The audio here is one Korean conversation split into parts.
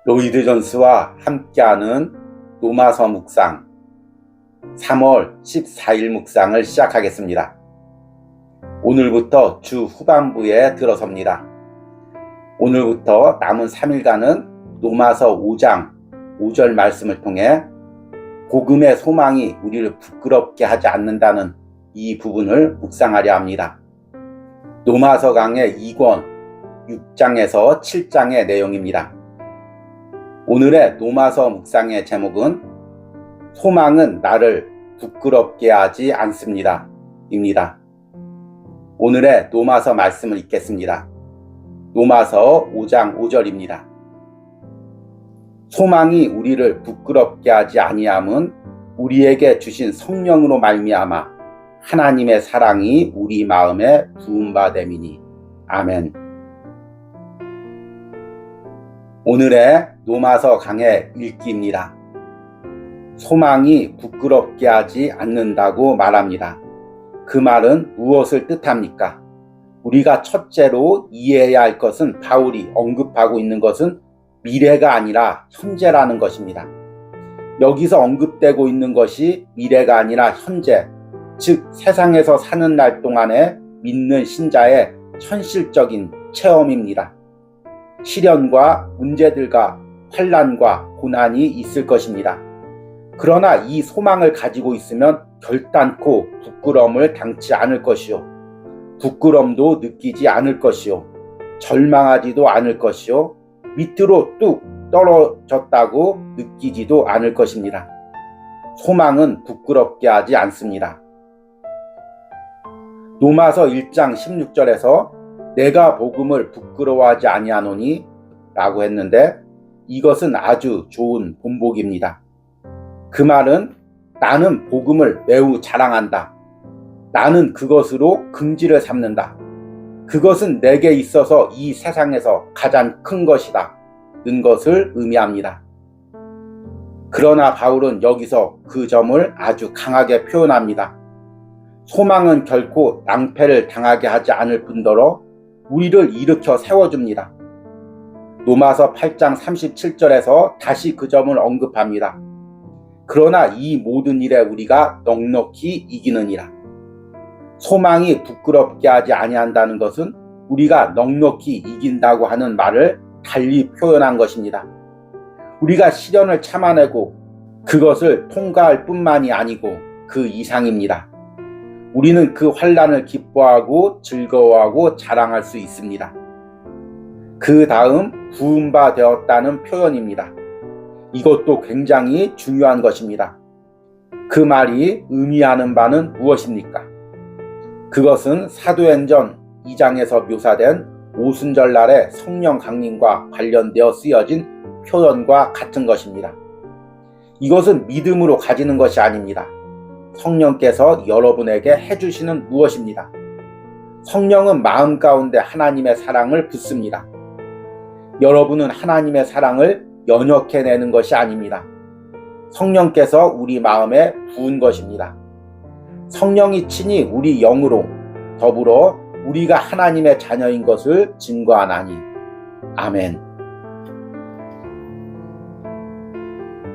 로이드 존스와 함께하는 노마서 묵상 3월 14일 묵상을 시작하겠습니다. 오늘부터 주 후반부에 들어섭니다. 오늘부터 남은 3일간은 노마서 5장 5절 말씀을 통해 복음의 소망이 우리를 부끄럽게 하지 않는다는 이 부분을 묵상하려 합니다. 노마서 강의 2권 6장에서 7장의 내용입니다. 오늘의 노마서 묵상의 제목은 소망은 나를 부끄럽게 하지 않습니다 입니다. 오늘의 노마서 말씀을 읽겠습니다. 노마서 5장 5절입니다. 소망이 우리를 부끄럽게 하지 아니함은 우리에게 주신 성령으로 말미암아 하나님의 사랑이 우리 마음에 부음받음이니. 아멘. 오늘의 노마서 강의 읽기입니다. 소망이 부끄럽게 하지 않는다고 말합니다. 그 말은 무엇을 뜻합니까? 우리가 첫째로 이해해야 할 것은 바울이 언급하고 있는 것은 미래가 아니라 현재라는 것입니다. 여기서 언급되고 있는 것이 미래가 아니라 현재, 즉 세상에서 사는 날 동안에 믿는 신자의 현실적인 체험입니다. 시련과 문제들과 환난과 고난이 있을 것입니다. 그러나 이 소망을 가지고 있으면 결단코 부끄러움을 당치 않을 것이요, 부끄럼도 느끼지 않을 것이요, 절망하지도 않을 것이요, 밑으로 뚝 떨어졌다고 느끼지도 않을 것입니다. 소망은 부끄럽게 하지 않습니다. 노마서 1장 16절에서 내가 복음을 부끄러워하지 아니하노니 라고 했는데 이것은 아주 좋은 본보기입니다. 그 말은 나는 복음을 매우 자랑한다. 나는 그것으로 긍지를 삼는다. 그것은 내게 있어서 이 세상에서 가장 큰 것이다. 는 것을 의미합니다. 그러나 바울은 여기서 그 점을 아주 강하게 표현합니다. 소망은 결코 낭패를 당하게 하지 않을 뿐더러 우리를 일으켜 세워줍니다. 노마서 8장 37절에서 다시 그 점을 언급합니다. 그러나 이 모든 일에 우리가 넉넉히 이기느니라. 소망이 부끄럽게 하지 아니한다는 것은 우리가 넉넉히 이긴다고 하는 말을 달리 표현한 것입니다. 우리가 시련을 참아내고 그것을 통과할 뿐만이 아니고 그 이상입니다. 우리는 그 환난을 기뻐하고 즐거워하고 자랑할 수 있습니다. 그 다음 부음바 되었다는 표현입니다. 이것도 굉장히 중요한 것입니다. 그 말이 의미하는 바는 무엇입니까? 그것은 사도행전 2장에서 묘사된 오순절날의 성령 강림과 관련되어 쓰여진 표현과 같은 것입니다. 이것은 믿음으로 가지는 것이 아닙니다. 성령께서 여러분에게 해주시는 무엇입니다. 성령은 마음 가운데 하나님의 사랑을 붓습니다. 여러분은 하나님의 사랑을 연역해내는 것이 아닙니다. 성령께서 우리 마음에 부은 것입니다. 성령이 친히 우리 영으로 더불어 우리가 하나님의 자녀인 것을 증거하나니. 아멘.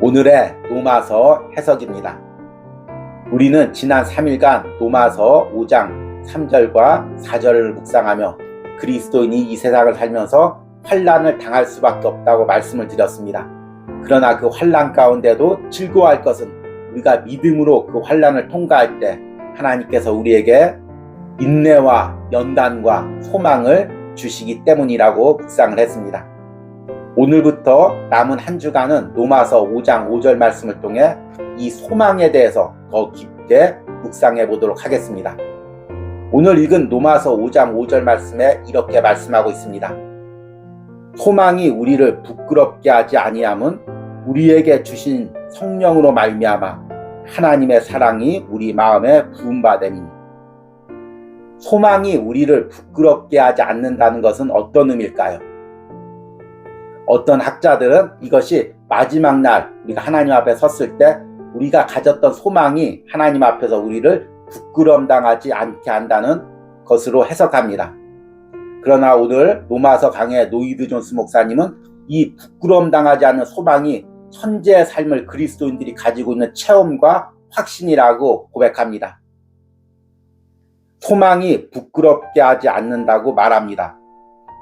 오늘의 노마서 해석입니다. 우리는 지난 3일간 노마서 5장 3절과 4절을 묵상하며 그리스도인이 이 세상을 살면서 환난을 당할 수밖에 없다고 말씀을 드렸습니다. 그러나 그 환난 가운데도 즐거워할 것은 우리가 믿음으로 그 환난을 통과할 때 하나님께서 우리에게 인내와 연단과 소망을 주시기 때문이라고 묵상을 했습니다. 오늘부터 남은 한 주간은 노마서 5장 5절 말씀을 통해 이 소망에 대해서 더 깊게 묵상해 보도록 하겠습니다. 오늘 읽은 노마서 5장 5절 말씀에 이렇게 말씀하고 있습니다. 소망이 우리를 부끄럽게 하지 아니함은 우리에게 주신 성령으로 말미암아 하나님의 사랑이 우리 마음에 부음받음이니. 소망이 우리를 부끄럽게 하지 않는다는 것은 어떤 의미일까요? 어떤 학자들은 이것이 마지막 날 우리가 하나님 앞에 섰을 때 우리가 가졌던 소망이 하나님 앞에서 우리를 부끄럼 당하지 않게 한다는 것으로 해석합니다. 그러나 오늘 노마서 강의 로이드 존스 목사님은 이 부끄러움 당하지 않는 소망이 현재의 삶을 그리스도인들이 가지고 있는 체험과 확신이라고 고백합니다. 소망이 부끄럽게 하지 않는다고 말합니다.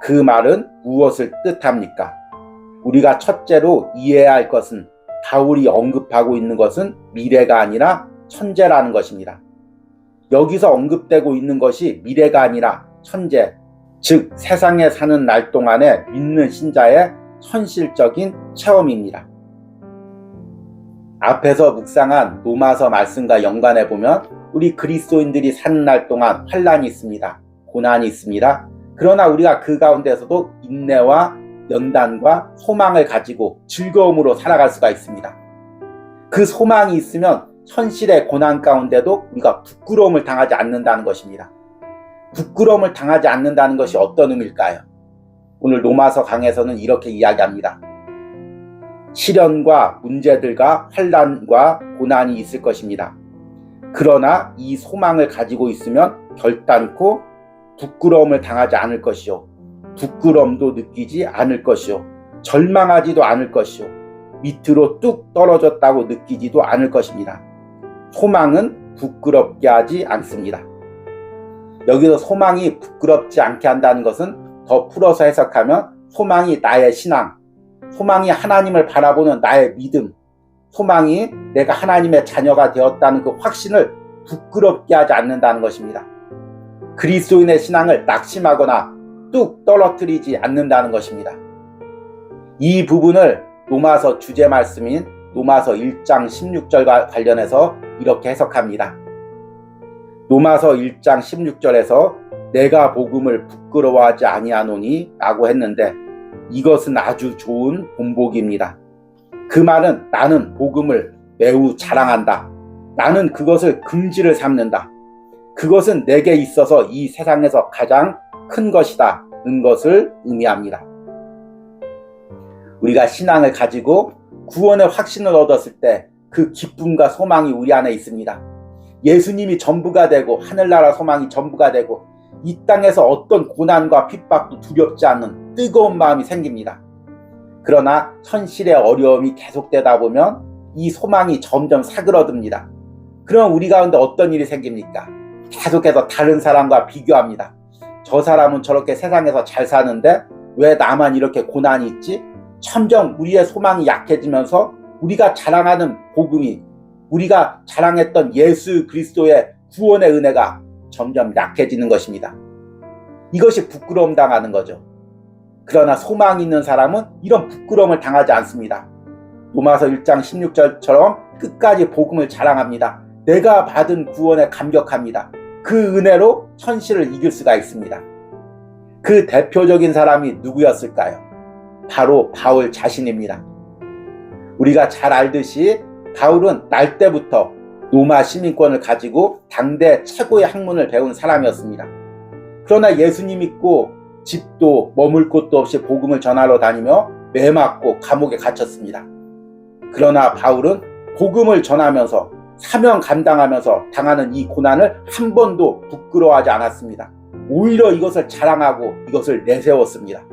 그 말은 무엇을 뜻합니까? 우리가 첫째로 이해해야 할 것은 바울이 언급하고 있는 것은 미래가 아니라 현재라는 것입니다. 여기서 언급되고 있는 것이 미래가 아니라 현재, 즉 세상에 사는 날 동안에 믿는 신자의 현실적인 체험입니다. 앞에서 묵상한 로마서 말씀과 연관해 보면 우리 그리스도인들이 사는 날 동안 환난이 있습니다. 고난이 있습니다. 그러나 우리가 그 가운데서도 인내와 연단과 소망을 가지고 즐거움으로 살아갈 수가 있습니다. 그 소망이 있으면 현실의 고난 가운데도 우리가 부끄러움을 당하지 않는다는 것입니다. 부끄러움을 당하지 않는다는 것이 어떤 의미일까요? 오늘 로마서 강에서는 이렇게 이야기합니다. 시련과 문제들과 환난과 고난이 있을 것입니다. 그러나 이 소망을 가지고 있으면 결단코 부끄러움을 당하지 않을 것이요, 부끄러움도 느끼지 않을 것이요, 절망하지도 않을 것이요, 밑으로 뚝 떨어졌다고 느끼지도 않을 것입니다. 소망은 부끄럽게 하지 않습니다. 여기서 소망이 부끄럽지 않게 한다는 것은 더 풀어서 해석하면 소망이 나의 신앙, 소망이 하나님을 바라보는 나의 믿음, 소망이 내가 하나님의 자녀가 되었다는 그 확신을 부끄럽게 하지 않는다는 것입니다. 그리스도인의 신앙을 낙심하거나 뚝 떨어뜨리지 않는다는 것입니다. 이 부분을 로마서 주제 말씀인 로마서 1장 16절과 관련해서 이렇게 해석합니다. 로마서 1장 16절에서 내가 복음을 부끄러워하지 아니하노니 라고 했는데 이것은 아주 좋은 본보기입니다. 그 말은 나는 복음을 매우 자랑한다. 나는 그것을 긍지를 삼는다. 그것은 내게 있어서 이 세상에서 가장 큰 것이다 는 것을 의미합니다. 우리가 신앙을 가지고 구원의 확신을 얻었을 때 그 기쁨과 소망이 우리 안에 있습니다. 예수님이 전부가 되고 하늘나라 소망이 전부가 되고 이 땅에서 어떤 고난과 핍박도 두렵지 않는 뜨거운 마음이 생깁니다. 그러나 현실의 어려움이 계속되다 보면 이 소망이 점점 사그러듭니다. 그럼 우리 가운데 어떤 일이 생깁니까? 계속해서 다른 사람과 비교합니다. 저 사람은 저렇게 세상에서 잘 사는데 왜 나만 이렇게 고난이 있지? 점점 우리의 소망이 약해지면서 우리가 자랑하는 복음이, 우리가 자랑했던 예수 그리스도의 구원의 은혜가 점점 약해지는 것입니다. 이것이 부끄러움 당하는 거죠. 그러나 소망이 있는 사람은 이런 부끄러움을 당하지 않습니다. 로마서 1장 16절처럼 끝까지 복음을 자랑합니다. 내가 받은 구원에 감격합니다. 그 은혜로 현실을 이길 수가 있습니다. 그 대표적인 사람이 누구였을까요? 바로 바울 자신입니다. 우리가 잘 알듯이 바울은 날 때부터 로마 시민권을 가지고 당대 최고의 학문을 배운 사람이었습니다. 그러나 예수님 믿고 집도 머물 곳도 없이 복음을 전하러 다니며 매맞고 감옥에 갇혔습니다. 그러나 바울은 복음을 전하면서 사명 감당하면서 당하는 이 고난을 한 번도 부끄러워하지 않았습니다. 오히려 이것을 자랑하고 이것을 내세웠습니다.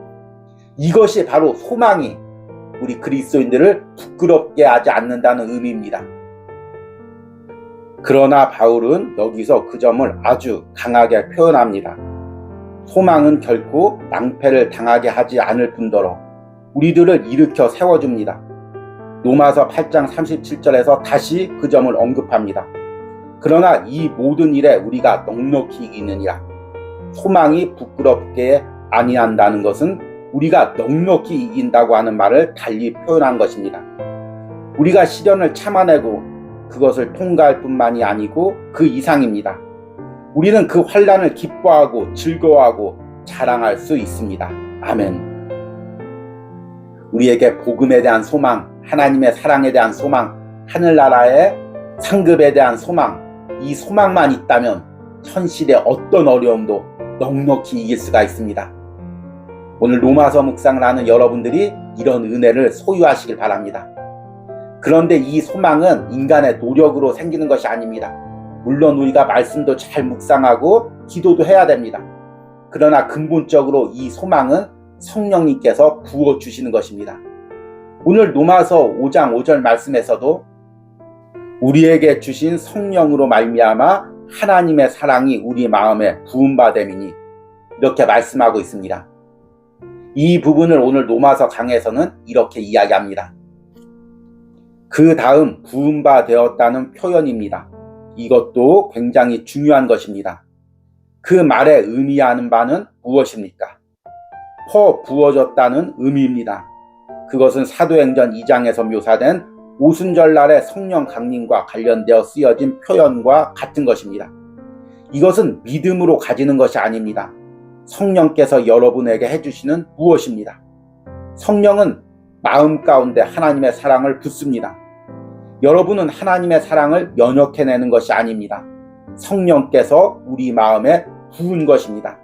이것이 바로 소망이 우리 그리스도인들을 부끄럽게 하지 않는다는 의미입니다. 그러나 바울은 여기서 그 점을 아주 강하게 표현합니다. 소망은 결코 낭패를 당하게 하지 않을 뿐더러 우리들을 일으켜 세워줍니다. 로마서 8장 37절에서 다시 그 점을 언급합니다. 그러나 이 모든 일에 우리가 넉넉히 이기느니라. 소망이 부끄럽게 아니한다는 것은 우리가 넉넉히 이긴다고 하는 말을 달리 표현한 것입니다. 우리가 시련을 참아내고 그것을 통과할 뿐만이 아니고 그 이상입니다. 우리는 그 환난을 기뻐하고 즐거워하고 자랑할 수 있습니다. 아멘. 우리에게 복음에 대한 소망, 하나님의 사랑에 대한 소망, 하늘나라의 상급에 대한 소망, 이 소망만 있다면 현실의 어떤 어려움도 넉넉히 이길 수가 있습니다. 오늘 로마서 묵상을 하는 여러분들이 이런 은혜를 소유하시길 바랍니다. 그런데 이 소망은 인간의 노력으로 생기는 것이 아닙니다. 물론 우리가 말씀도 잘 묵상하고 기도도 해야 됩니다. 그러나 근본적으로 이 소망은 성령님께서 부어주시는 것입니다. 오늘 로마서 5장 5절 말씀에서도 우리에게 주신 성령으로 말미암아 하나님의 사랑이 우리 마음에 부음받음이니 이렇게 말씀하고 있습니다. 이 부분을 오늘 로마서 강에서는 이렇게 이야기합니다. 그 다음 부음받되었다는 표현입니다. 이것도 굉장히 중요한 것입니다. 그 말에 의미하는 바는 무엇입니까? 퍼 부어졌다는 의미입니다. 그것은 사도행전 2장에서 묘사된 오순절날의 성령 강림과 관련되어 쓰여진 표현과 같은 것입니다. 이것은 믿음으로 가지는 것이 아닙니다. 성령께서 여러분에게 해주시는 무엇입니다. 성령은 마음 가운데 하나님의 사랑을 붓습니다. 여러분은 하나님의 사랑을 연역해내는 것이 아닙니다. 성령께서 우리 마음에 부은 것입니다.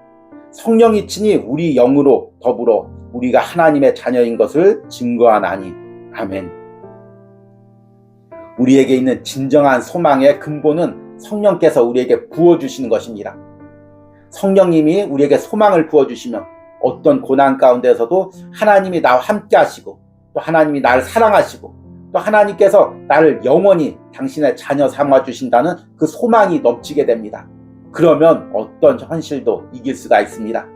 성령이 친히 우리 영으로 더불어 우리가 하나님의 자녀인 것을 증거하나니. 아멘. 우리에게 있는 진정한 소망의 근본은 성령께서 우리에게 부어주시는 것입니다. 성령님이 우리에게 소망을 부어주시면 어떤 고난 가운데서도 하나님이 나와 함께 하시고 또 하나님이 나를 사랑하시고 또 하나님께서 나를 영원히 당신의 자녀 삼아주신다는 그 소망이 넘치게 됩니다. 그러면 어떤 현실도 이길 수가 있습니다.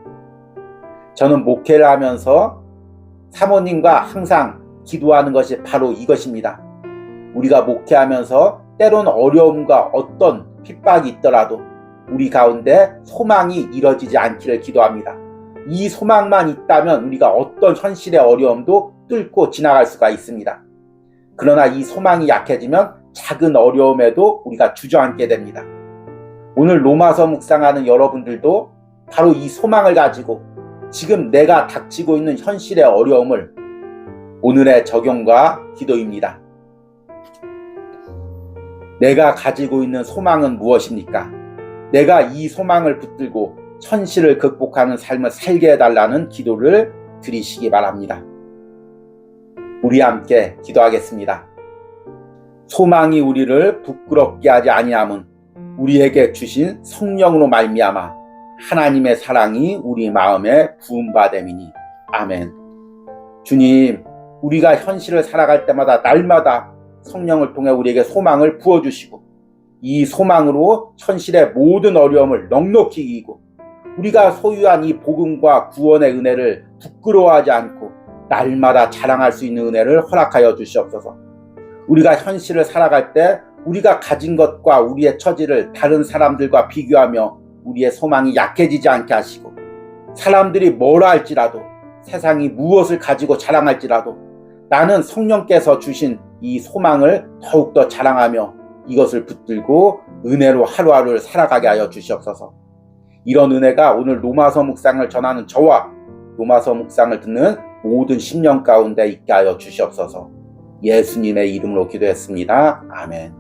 저는 목회를 하면서 사모님과 항상 기도하는 것이 바로 이것입니다. 우리가 목회하면서 때론 어려움과 어떤 핍박이 있더라도 우리 가운데 소망이 이뤄지지 않기를 기도합니다. 이 소망만 있다면 우리가 어떤 현실의 어려움도 뚫고 지나갈 수가 있습니다. 그러나 이 소망이 약해지면 작은 어려움에도 우리가 주저앉게 됩니다. 오늘 로마서 묵상하는 여러분들도 바로 이 소망을 가지고 지금 내가 닥치고 있는 현실의 어려움을 오늘의 적용과 기도입니다. 내가 가지고 있는 소망은 무엇입니까? 내가 이 소망을 붙들고 현실을 극복하는 삶을 살게 해달라는 기도를 드리시기 바랍니다. 우리 함께 기도하겠습니다. 소망이 우리를 부끄럽게 하지 아니함은 우리에게 주신 성령으로 말미암아 하나님의 사랑이 우리 마음에 부음받음이니. 아멘. 주님, 우리가 현실을 살아갈 때마다 날마다 성령을 통해 우리에게 소망을 부어주시고 이 소망으로 현실의 모든 어려움을 넉넉히 이기고 우리가 소유한 이 복음과 구원의 은혜를 부끄러워하지 않고 날마다 자랑할 수 있는 은혜를 허락하여 주시옵소서. 우리가 현실을 살아갈 때 우리가 가진 것과 우리의 처지를 다른 사람들과 비교하며 우리의 소망이 약해지지 않게 하시고 사람들이 뭐라 할지라도 세상이 무엇을 가지고 자랑할지라도 나는 성령께서 주신 이 소망을 더욱더 자랑하며 이것을 붙들고 은혜로 하루하루를 살아가게 하여 주시옵소서. 이런 은혜가 오늘 로마서 묵상을 전하는 저와 로마서 묵상을 듣는 모든 심령 가운데 있게 하여 주시옵소서. 예수님의 이름으로 기도했습니다. 아멘.